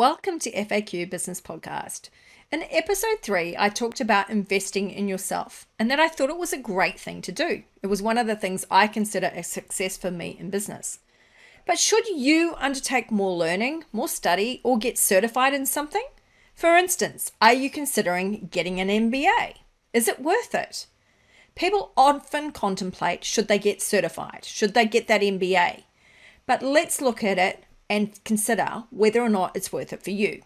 Welcome to FAQ Business Podcast. In episode 3, I talked about investing in yourself and that I thought it was a great thing to do. It was one of the things I consider a success for me in business. But should you undertake more learning, more study, or get certified in something? For instance, are you considering getting an MBA? Is it worth it? People often contemplate, should they get certified? Should they get that MBA? But let's look at it and consider whether or not it's worth it for you.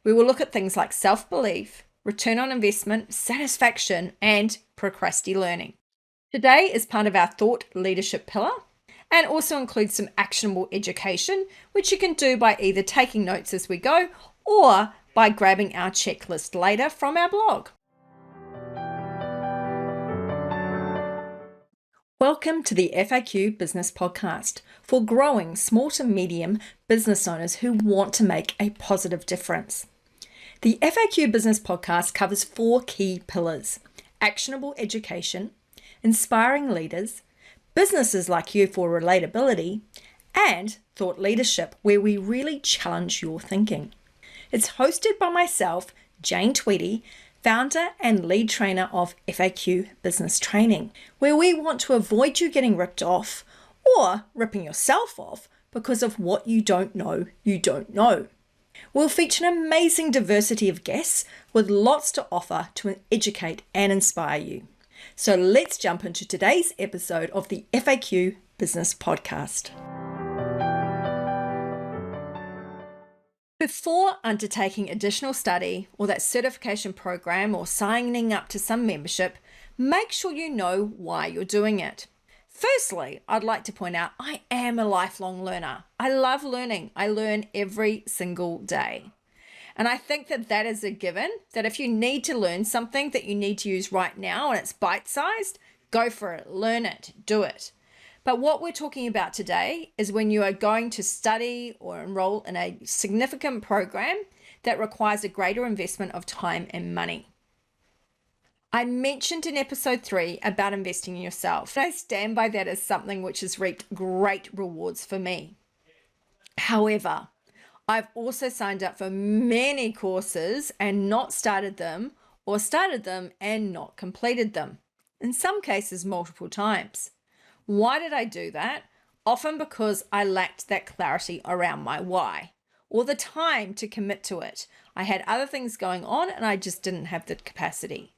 We will look at things like self-belief, return on investment, satisfaction, and procrastillearning. Today is part of our thought leadership pillar and also includes some actionable education, which you can do by either taking notes as we go or by grabbing our checklist later from our blog. Welcome to the FAQ Business Podcast for growing small to medium business owners who want to make a positive difference. The FAQ Business Podcast covers 4 key pillars: actionable education, inspiring leaders, businesses like you for relatability, and thought leadership, where we really challenge your thinking. It's hosted by myself, Jane Tweedy, founder and lead trainer of FAQ Business Training, where we want to avoid you getting ripped off or ripping yourself off because of what you don't know you don't know. We'll feature an amazing diversity of guests with lots to offer to educate and inspire you. So let's jump into today's episode of the FAQ Business Podcast. Before undertaking additional study or that certification program or signing up to some membership, make sure you know why you're doing it. Firstly, I'd like to point out I am a lifelong learner. I love learning. I learn every single day. And I think that is a given, that if you need to learn something that you need to use right now and it's bite-sized, go for it, learn it, do it. But what we're talking about today is when you are going to study or enroll in a significant program that requires a greater investment of time and money. I mentioned in episode 3 about investing in yourself. I stand by that as something which has reaped great rewards for me. However, I've also signed up for many courses and not started them, or started them and not completed them. In some cases, multiple times. Why did I do that? Often because I lacked that clarity around my why or the time to commit to it. I had other things going on and I just didn't have the capacity.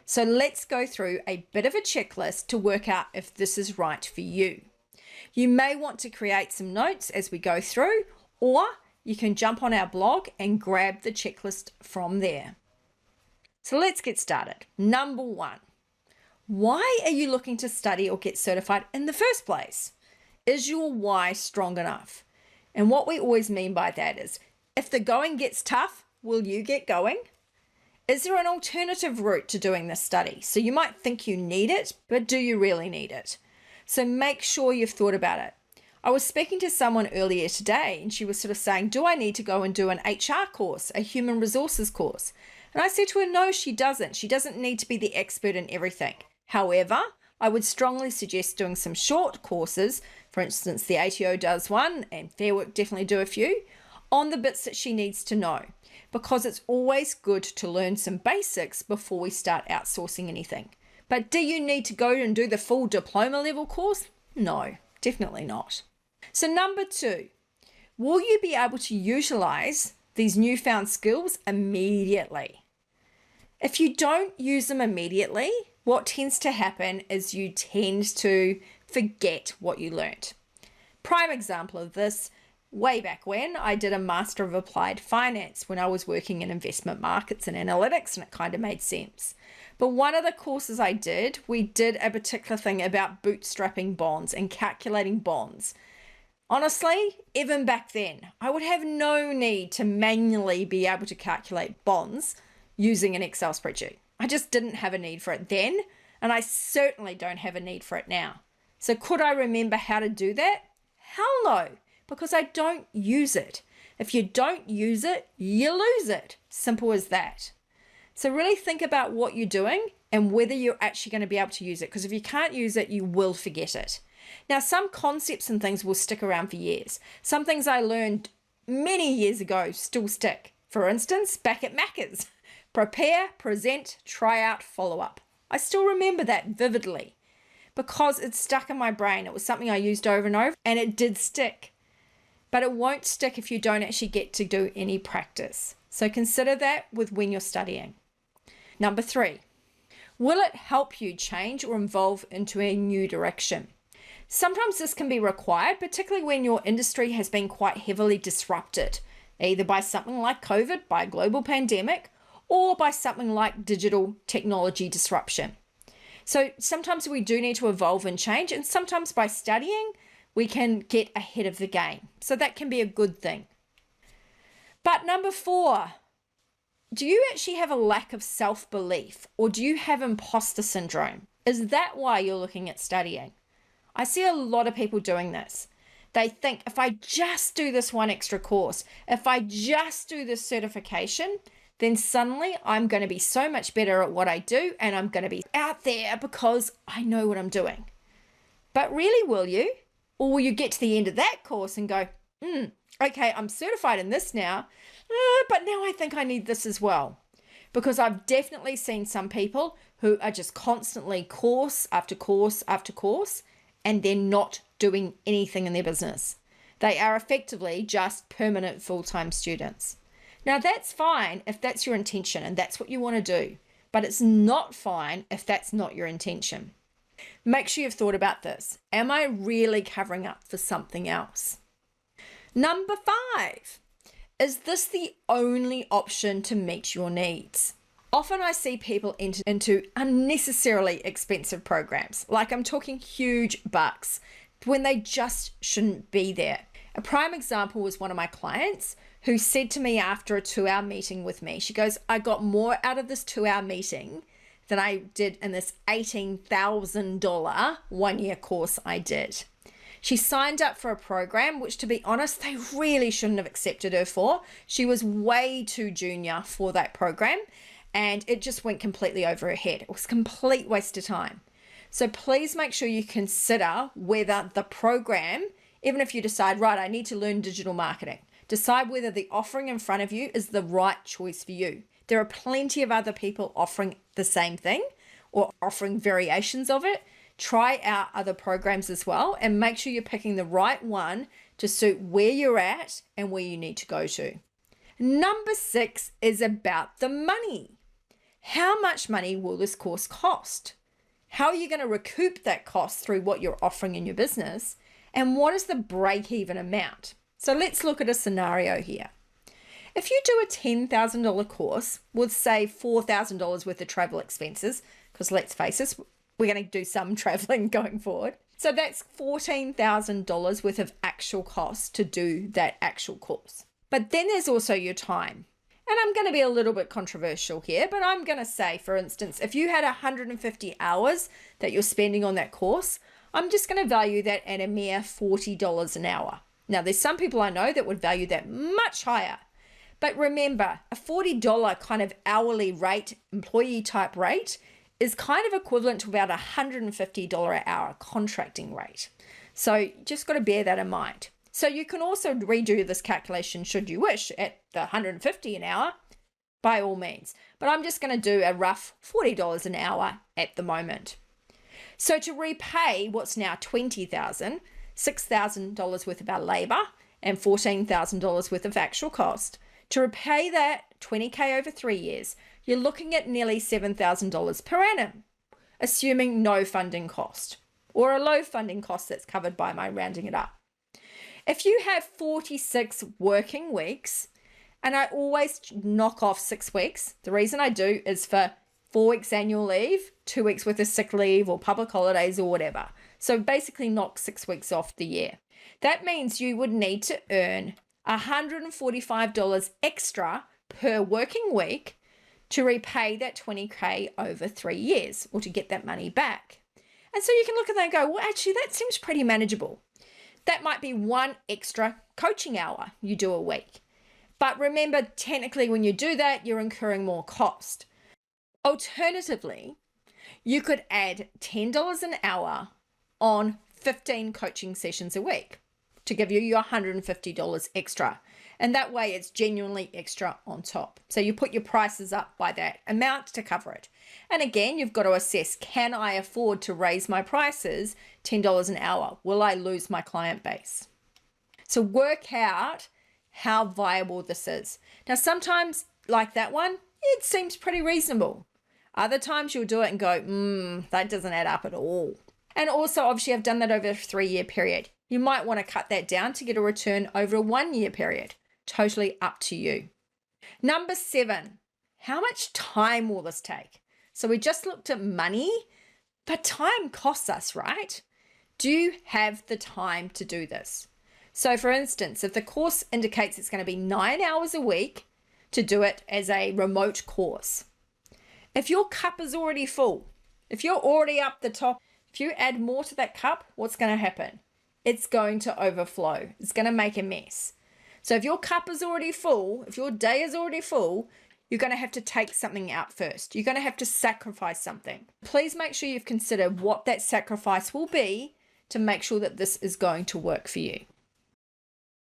So let's go through a bit of a checklist to work out if this is right for you. You may want to create some notes as we go through, or you can jump on our blog and grab the checklist from there. So let's get started. Number 1. Why are you looking to study or get certified in the first place? Is your why strong enough? And what we always mean by that is, if the going gets tough, will you get going? Is there an alternative route to doing this study? So you might think you need it, but do you really need it? So make sure you've thought about it. I was speaking to someone earlier today and she was sort of saying, do I need to go and do an HR course, a human resources course? And I said to her, no, she doesn't. She doesn't need to be the expert in everything. However, I would strongly suggest doing some short courses. For instance, the ATO does one and Fair Work definitely do a few on the bits that she needs to know, because it's always good to learn some basics before we start outsourcing anything. But do you need to go and do the full diploma level course? No, definitely not. So number 2, will you be able to utilize these newfound skills immediately? If you don't use them immediately, what tends to happen is you tend to forget what you learnt. Prime example of this, way back when I did a Master of Applied Finance when I was working in investment markets and analytics, and it kind of made sense. But one of the courses I did, we did a particular thing about bootstrapping bonds and calculating bonds. Honestly, even back then, I would have no need to manually be able to calculate bonds using an Excel spreadsheet. I just didn't have a need for it then, and I certainly don't have a need for it now. So could I remember how to do that? Hell no, because I don't use it. If you don't use it, you lose it. Simple as that. So really think about what you're doing and whether you're actually going to be able to use it, because if you can't use it, you will forget it. Now, some concepts and things will stick around for years. Some things I learned many years ago still stick. For instance, back at Macca's, prepare, present, try out, follow up. I still remember that vividly because it stuck in my brain. It was something I used over and over, and it did stick. But it won't stick if you don't actually get to do any practice. So consider that with when you're studying. Number 3, will it help you change or evolve into a new direction? Sometimes this can be required, particularly when your industry has been quite heavily disrupted, either by something like COVID, by a global pandemic, or by something like digital technology disruption. So sometimes we do need to evolve and change, and sometimes by studying, we can get ahead of the game. So that can be a good thing. But number 4, do you actually have a lack of self-belief, or do you have imposter syndrome? Is that why you're looking at studying? I see a lot of people doing this. They think, if I just do this one extra course, if I just do this certification, then suddenly I'm going to be so much better at what I do, and I'm going to be out there because I know what I'm doing. But really, will you? Or will you get to the end of that course and go, okay, I'm certified in this now, but now I think I need this as well. Because I've definitely seen some people who are just constantly course after course after course, and they're not doing anything in their business. They are effectively just permanent full-time students. Now that's fine if that's your intention and that's what you want to do, but it's not fine if that's not your intention. Make sure you've thought about this. Am I really covering up for something else? Number 5, is this the only option to meet your needs? Often I see people enter into unnecessarily expensive programs, like I'm talking huge bucks, when they just shouldn't be there. A prime example was one of my clients who said to me after a 2-hour meeting with me, she goes, I got more out of this 2-hour meeting than I did in this $18,000 one-year course I did. She signed up for a program, which to be honest, they really shouldn't have accepted her for. She was way too junior for that program, and it just went completely over her head. It was a complete waste of time. So please make sure you consider whether the program, even if you decide, right, I need to learn digital marketing, decide whether the offering in front of you is the right choice for you. There are plenty of other people offering the same thing or offering variations of it. Try out other programs as well and make sure you're picking the right one to suit where you're at and where you need to go to. Number 6 is about the money. How much money will this course cost? How are you going to recoup that cost through what you're offering in your business? And what is the break-even amount? So let's look at a scenario here. If you do a $10,000 course with, say, $4,000 worth of travel expenses, because let's face it, we're going to do some traveling going forward. So that's $14,000 worth of actual cost to do that actual course. But then there's also your time. And I'm going to be a little bit controversial here, but I'm going to say, for instance, if you had 150 hours that you're spending on that course, I'm just going to value that at a mere $40 an hour. Now, there's some people I know that would value that much higher. But remember, a $40 kind of hourly rate, employee type rate, is kind of equivalent to about $150 an hour contracting rate. So you just got to bear that in mind. So you can also redo this calculation should you wish at the $150 an hour, by all means. But I'm just going to do a rough $40 an hour at the moment. So to repay what's now $20,000, $6,000 worth of our labor and $14,000 worth of actual cost, to repay that $20K over 3 years, you're looking at nearly $7,000 per annum, assuming no funding cost or a low funding cost that's covered by my rounding it up. If you have 46 working weeks, and I always knock off 6 weeks, the reason I do is for 4 weeks annual leave, 2 weeks worth of sick leave or public holidays or whatever. So basically knock 6 weeks off the year. That means you would need to earn $145 extra per working week to repay that $20K over 3 years or to get that money back. And so you can look at that and go, well, actually, that seems pretty manageable. That might be 1 extra coaching hour you do a week. But remember, technically, when you do that, you're incurring more cost. Alternatively, you could add $10 an hour on 15 coaching sessions a week to give you your $150 extra. And that way it's genuinely extra on top. So you put your prices up by that amount to cover it. And again, you've got to assess, can I afford to raise my prices $10 an hour? Will I lose my client base? So work out how viable this is. Now, sometimes like that one, it seems pretty reasonable. Other times you'll do it and go, that doesn't add up at all. And also, obviously, I've done that over a 3-year period. You might want to cut that down to get a return over a 1-year period. Totally up to you. Number 7, how much time will this take? So we just looked at money, but time costs us, right? Do you have the time to do this? So for instance, if the course indicates it's going to be 9 hours a week to do it as a remote course, if your cup is already full, if you're already up the top, if you add more to that cup, what's going to happen? It's going to overflow. It's going to make a mess. So if your cup is already full, if your day is already full, you're going to have to take something out first. You're going to have to sacrifice something. Please make sure you've considered what that sacrifice will be to make sure that this is going to work for you.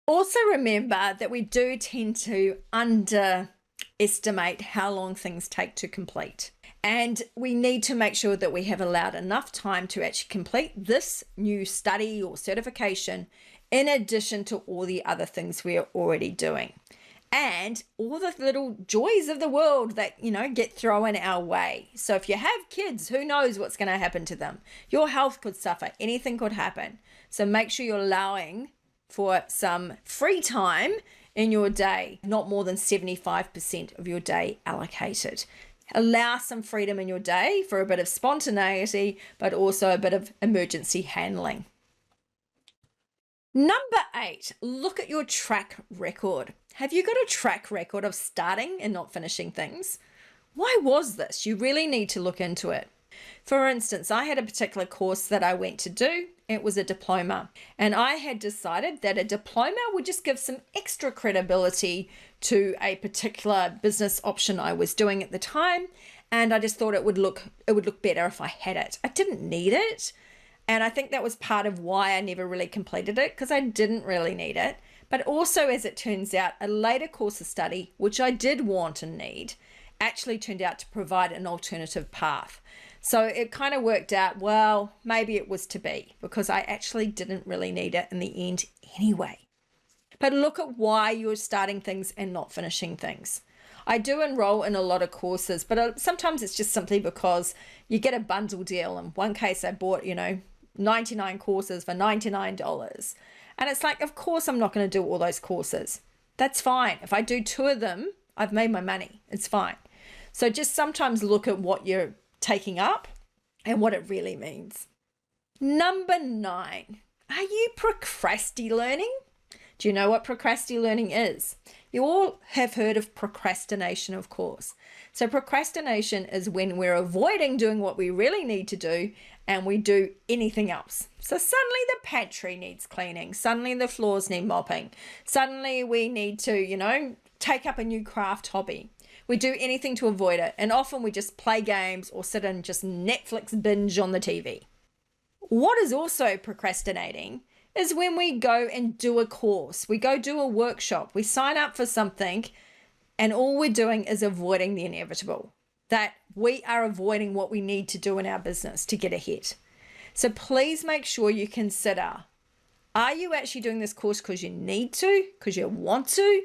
Also remember that we do tend to underestimate how long things take to complete. And we need to make sure that we have allowed enough time to actually complete this new study or certification in addition to all the other things we are already doing. And all the little joys of the world that, get thrown our way. So if you have kids, who knows what's going to happen to them? Your health could suffer. Anything could happen. So make sure you're allowing for some free time in your day, not more than 75% of your day allocated. Allow some freedom in your day for a bit of spontaneity, but also a bit of emergency handling. Number 8, look at your track record. Have you got a track record of starting and not finishing things? Why was this? You really need to look into it. For instance, I had a particular course that I went to do. It was a diploma, and I had decided that a diploma would just give some extra credibility to a particular business option I was doing at the time, and I just thought it would look better if I had it. I didn't need it, and I think that was part of why I never really completed it, because I didn't really need it. But also, as it turns out, a later course of study, which I did want and need, actually turned out to provide an alternative path. So it kind of worked out, well, maybe it was to be, because I actually didn't really need it in the end anyway. But look at why you're starting things and not finishing things. I do enroll in a lot of courses, but sometimes it's just simply because you get a bundle deal. In one case, I bought, 99 courses for $99. And it's like, of course, I'm not going to do all those courses. That's fine. If I do 2 of them, I've made my money. It's fine. So just sometimes look at what you're taking up and what it really means. Number 9, are you procrastinating? Do you know what procrastinating is? You all have heard of procrastination, of course. So procrastination is when we're avoiding doing what we really need to do and we do anything else. So suddenly the pantry needs cleaning. Suddenly the floors need mopping. Suddenly we need to, take up a new craft hobby. We do anything to avoid it. And often we just play games or sit and just Netflix binge on the TV. What is also procrastinating is when we go and do a course. We go do a workshop. We sign up for something and all we're doing is avoiding the inevitable. That we are avoiding what we need to do in our business to get ahead. So please make sure you consider, are you actually doing this course because you need to, because you want to,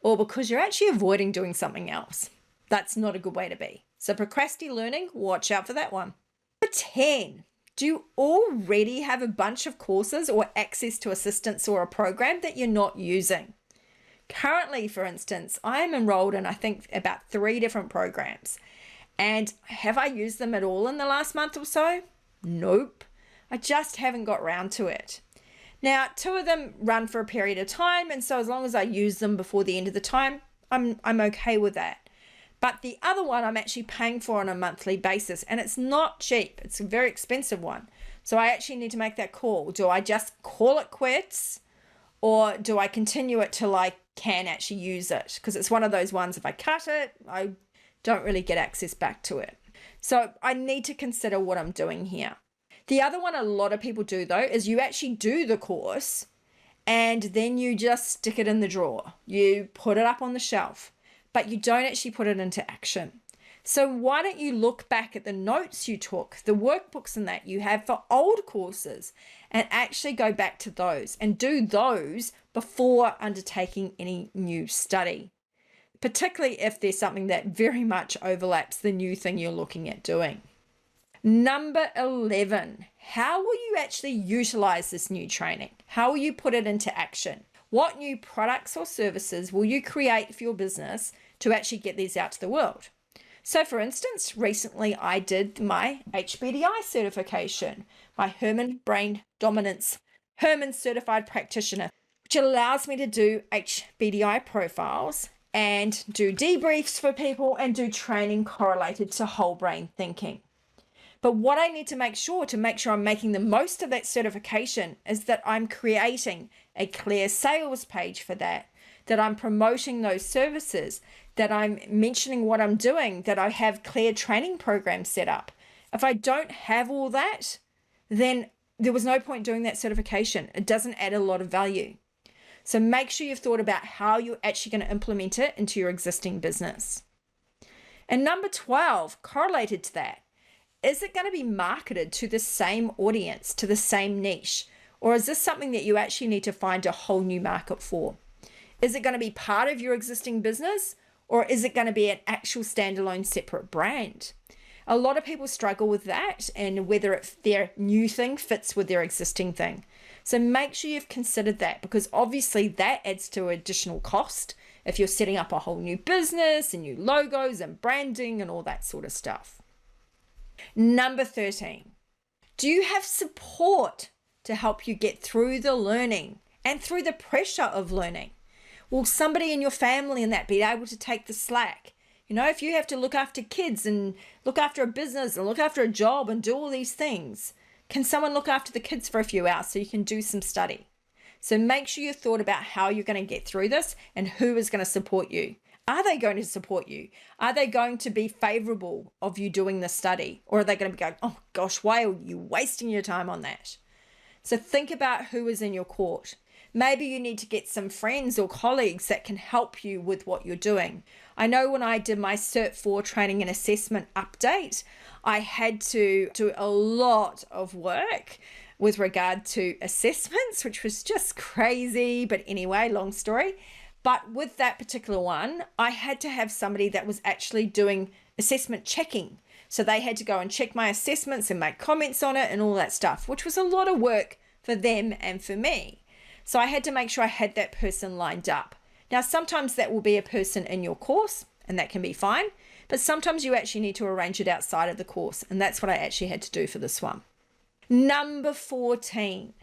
or because you're actually avoiding doing something else? That's not a good way to be. So procrastinating, watch out for that one. Number 10, do you already have a bunch of courses or access to assistance or a program that you're not using? Currently, for instance, I am enrolled in, I think, about 3 different programs. And have I used them at all in the last month or so? Nope. I just haven't got round to it. Now, 2 of them run for a period of time, and so as long as I use them before the end of the time, I'm okay with that. But the other one I'm actually paying for on a monthly basis, and it's not cheap. It's a very expensive one. So I actually need to make that call. Do I just call it quits, or do I continue it till I can actually use it? Because it's one of those ones, if I cut it, I don't really get access back to it. So I need to consider what I'm doing here. The other one a lot of people do, though, is you actually do the course and then you just stick it in the drawer. You put it up on the shelf, but you don't actually put it into action. So why don't you look back at the notes you took, the workbooks and that you have for old courses, and actually go back to those and do those before undertaking any new study, particularly if there's something that very much overlaps the new thing you're looking at doing. Number 11, how will you actually utilize this new training? How will you put it into action? What new products or services will you create for your business to actually get these out to the world? So for instance, recently I did my HBDI certification, my Herman Brain Dominance Herman Certified Practitioner, which allows me to do HBDI profiles and do debriefs for people and do training correlated to whole brain thinking. But what I need to make sure I'm making the most of that certification is that I'm creating a clear sales page for that I'm promoting those services, that I'm mentioning what I'm doing, that I have clear training programs set up. If I don't have all that, then there was no point doing that certification. It doesn't add a lot of value. So make sure you've thought about how you're actually going to implement it into your existing business. And number 12, correlated to that, is it going to be marketed to the same audience, to the same niche? Or is this something that you actually need to find a whole new market for? Is it going to be part of your existing business, or is it going to be an actual standalone separate brand? A lot of people struggle with that and whether their new thing fits with their existing thing. So make sure you've considered that, because obviously that adds to additional cost if you're setting up a whole new business and new logos and branding and all that sort of stuff. Number 13, do you have support to help you get through the learning and through the pressure of learning? Will somebody in your family and that be able to take the slack? You know, if you have to look after kids and look after a business and look after a job and do all these things, can someone look after the kids for a few hours so you can do some study? So make sure you've thought about how you're going to get through this and who is going to support you. Are they going to support you? Are they going to be favorable of you doing the study? Or are they going to be going, oh gosh, why are you wasting your time on that? So think about who is in your court. Maybe you need to get some friends or colleagues that can help you with what you're doing. I know when I did my Cert 4 training and assessment update, I had to do a lot of work with regard to assessments, which was just crazy. But anyway, long story. But with that particular one, I had to have somebody that was actually doing assessment checking. So they had to go and check my assessments and make comments on it and all that stuff, which was a lot of work for them and for me. So I had to make sure I had that person lined up. Now, sometimes that will be a person in your course, and that can be fine. But sometimes you actually need to arrange it outside of the course. And that's what I actually had to do for this one. Number 14,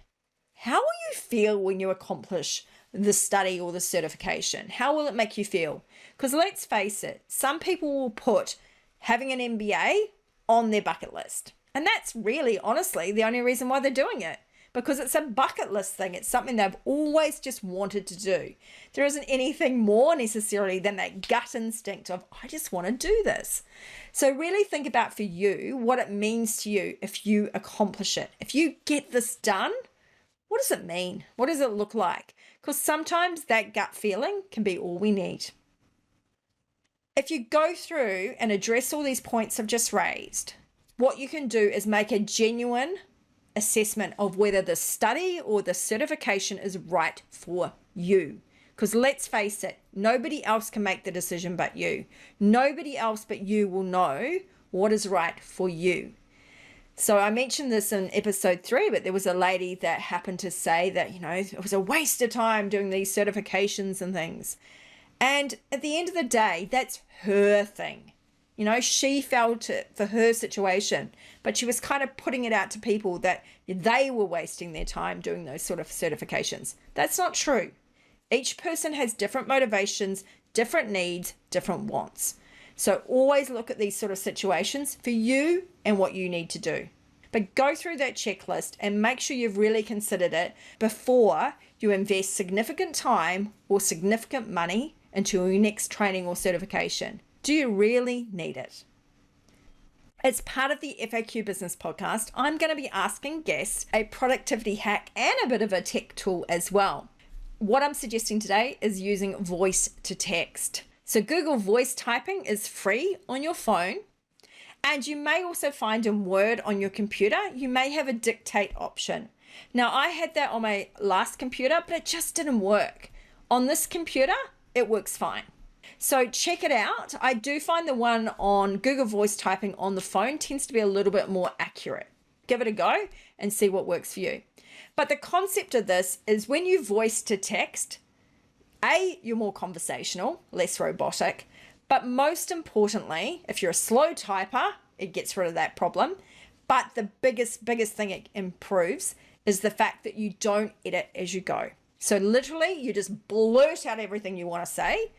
how will you feel when you accomplish the study or the certification? How will it make you feel? Because let's face it, some people will put having an MBA on their bucket list. And that's really, honestly, the only reason why they're doing it. Because it's a bucket list thing. It's something they've always just wanted to do. There isn't anything more necessarily than that gut instinct of, I just want to do this. So really think about for you what it means to you if you accomplish it. If you get this done, what does it mean? What does it look like? Because sometimes that gut feeling can be all we need. If you go through and address all these points I've just raised, what you can do is make a genuine assessment of whether the study or the certification is right for you. Because let's face it, nobody else can make the decision but you. Nobody else but you will know what is right for you. So I mentioned this in episode 3, but there was a lady that happened to say that, you know, it was a waste of time doing these certifications and things. And at the end of the day, that's her thing. You know, she felt it for her situation, but she was kind of putting it out to people that they were wasting their time doing those sort of certifications. That's not true. Each person has different motivations, different needs, different wants. So always look at these sort of situations for you and what you need to do. But go through that checklist and make sure you've really considered it before you invest significant time or significant money into your next training or certification. Do you really need it? As part of the FAQ Business Podcast, I'm going to be asking guests a productivity hack and a bit of a tech tool as well. what I'm suggesting today is using voice to text. So Google voice typing is free on your phone. And you may also find in Word on your computer, you may have a dictate option. Now I had that on my last computer, but it just didn't work. On this computer, it works fine. So check it out. I do find the one on Google voice typing on the phone tends to be a little bit more accurate. Give it a go and see what works for you. But the concept of this is when you voice to text, you're more conversational, less robotic. But most importantly, if you're a slow typer, it gets rid of that problem. But the biggest thing it improves is the fact that you don't edit as you go. So literally, you just blurt out everything you want to say,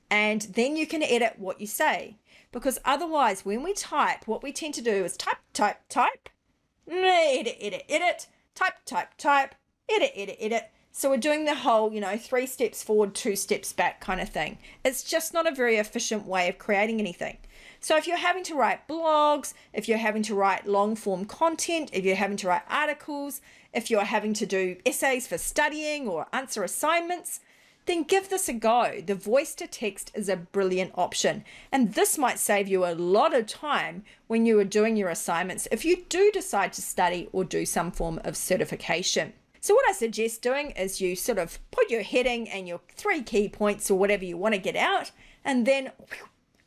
and then you can edit what you say. Because otherwise, when we type, what we tend to do is type, edit, type, edit. So we're doing the whole, 3 steps forward, 2 steps back kind of thing. It's just not a very efficient way of creating anything. So if you're having to write blogs, if you're having to write long form content, if you're having to write articles, if you're having to do essays for studying or answer assignments, then give this a go. The voice to text is a brilliant option. And this might save you a lot of time when you are doing your assignments if you do decide to study or do some form of certification. So what I suggest doing is you sort of put your heading and your 3 key points or whatever you want to get out, and then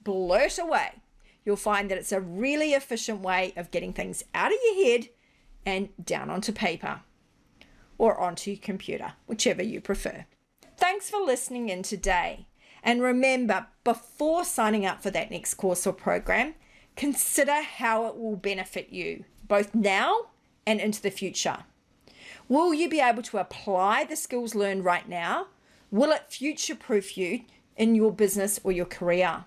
blurt away. You'll find that it's a really efficient way of getting things out of your head and down onto paper or onto your computer, whichever you prefer. Thanks for listening in today. And remember, before signing up for that next course or program, consider how it will benefit you, both now and into the future. Will you be able to apply the skills learned right now? Will it future-proof you in your business or your career?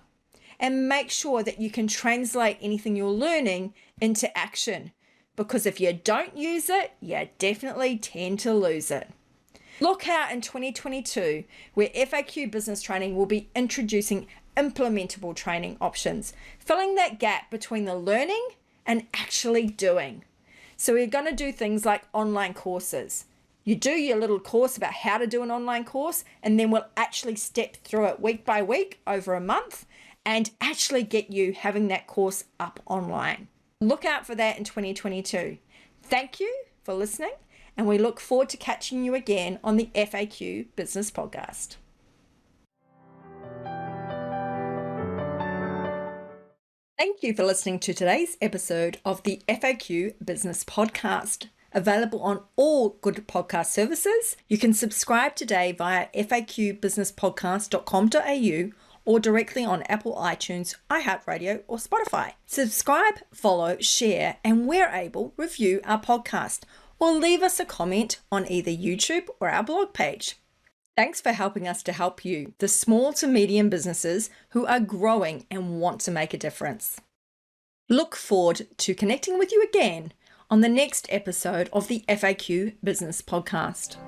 And make sure that you can translate anything you're learning into action, because if you don't use it, you definitely tend to lose it. Look out in 2022, where FAQ Business Training will be introducing implementable training options, filling that gap between the learning and actually doing. So we're going to do things like online courses. You do your little course about how to do an online course, and then we'll actually step through it week by week over a month and actually get you having that course up online. Look out for that in 2022. Thank you for listening, and we look forward to catching you again on the FAQ Business Podcast. Thank you for listening to today's episode of the FAQ Business Podcast. Available on all good podcast services. You can subscribe today via faqbusinesspodcast.com.au or directly on Apple iTunes, iHeartRadio, or Spotify. Subscribe, follow, share, and where able, review our podcast or leave us a comment on either YouTube or our blog page. Thanks for helping us to help you, the small to medium businesses who are growing and want to make a difference. Look forward to connecting with you again on the next episode of the FAQ Business Podcast.